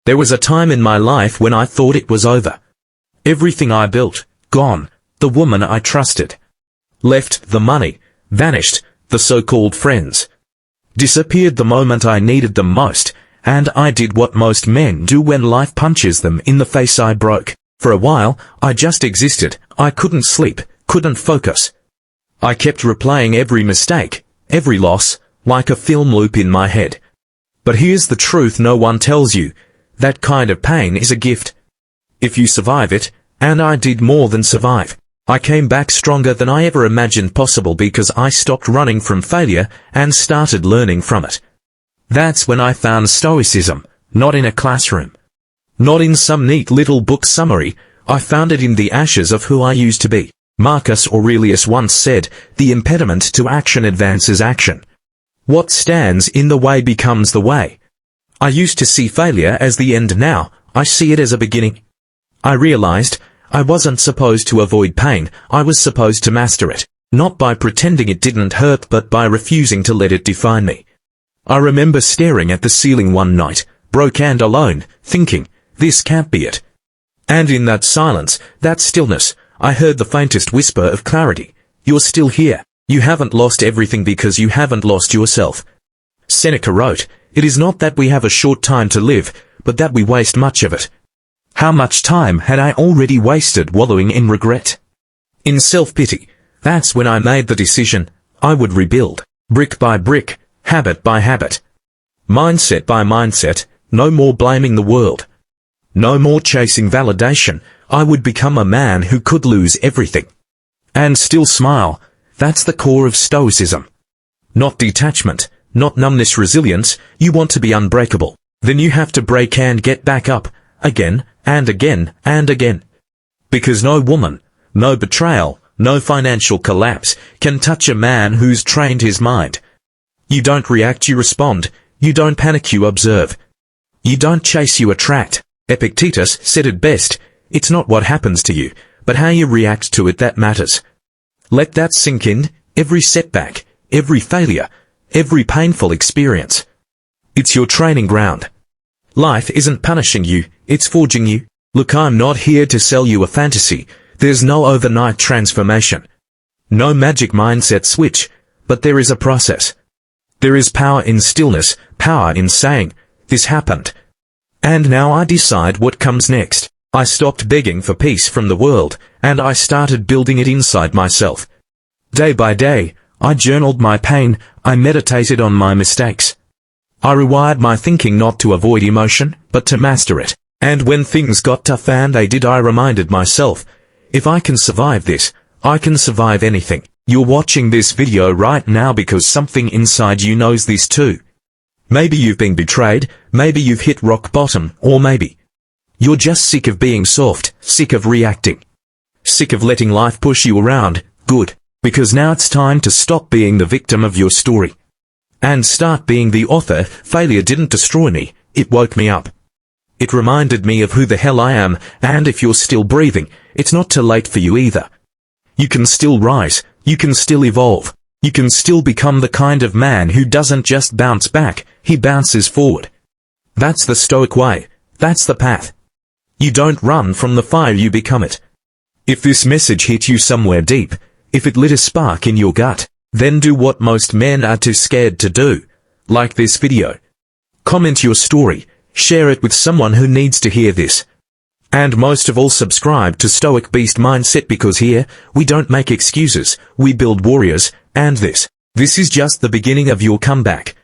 There was a time in my life when I thought it was over. Everything I built, gone. The woman I trusted. Left, the money, vanished, the so-called friends. Disappeared the moment I needed them most, and I did what most men do when life punches them in the face. I broke. For a while, I just existed. I couldn't sleep, couldn't focus. I kept replaying every mistake, every loss, like a film loop in my head. But here's the truth no one tells you. That kind of pain is a gift. If you survive it, and I did more than survive. I came back stronger than I ever imagined possible because I stopped running from failure and started learning from it. That's when I found Stoicism, not in a classroom. Not in some neat little book summary. I found it in the ashes of who I used to be. Marcus Aurelius once said, "The impediment to action advances action. What stands in the way becomes the way." I used to see failure as the end. Now, I see it as a beginning. I realized I wasn't supposed to avoid pain, I was supposed to master it. Not by pretending it didn't hurt but by refusing to let it define me. I remember staring at the ceiling one night, broke and alone, thinking, this can't be it. And in that silence, that stillness, I heard the faintest whisper of clarity. You're still here. You haven't lost everything because you haven't lost yourself. Seneca wrote, "It is not that we have a short time to live, but that we waste much of it." How much time had I already wasted wallowing in regret? In self-pity. That's when I made the decision. I would rebuild, brick by brick, habit by habit, mindset by mindset. No more blaming the world. No more chasing validation. I would become a man who could lose everything and still smile. That's the core of Stoicism. Not detachment, not numbness, resilience. You want to be unbreakable. Then you have to break and get back up, again, and again, and again. Because no woman, no betrayal, no financial collapse can touch a man who's trained his mind. You don't react, you respond. You don't panic, you observe. You don't chase, you attract. Epictetus said it best, it's not what happens to you, but how you react to it that matters. Let that sink in. Every setback, every failure, every painful experience. It's your training ground. Life isn't punishing you, it's forging you. Look, I'm not here to sell you a fantasy. There's no overnight transformation. No magic mindset switch, but there is a process. There is power in stillness, power in saying, this happened. And now I decide what comes next. I stopped begging for peace from the world, and I started building it inside myself. Day by day, I journaled my pain, I meditated on my mistakes. I rewired my thinking not to avoid emotion, but to master it. And when things got tough, and they did, I reminded myself, if I can survive this, I can survive anything. You're watching this video right now because something inside you knows this too. Maybe you've been betrayed, maybe you've hit rock bottom, or maybe you're just sick of being soft, sick of reacting, sick of letting life push you around. Good, because now it's time to stop being the victim of your story and start being the author. Failure didn't destroy me, it woke me up. It reminded me of who the hell I am, and if you're still breathing, it's not too late for you either. You can still rise, you can still evolve, you can still become the kind of man who doesn't just bounce back, he bounces forward. That's the Stoic way, that's the path. You don't run from the fire, you become it. If this message hit you somewhere deep, if it lit a spark in your gut, then do what most men are too scared to do. Like this video. Comment your story, share it with someone who needs to hear this. And most of all, subscribe to Stoic Beast Mindset, because here, we don't make excuses, we build warriors, and this is just the beginning of your comeback.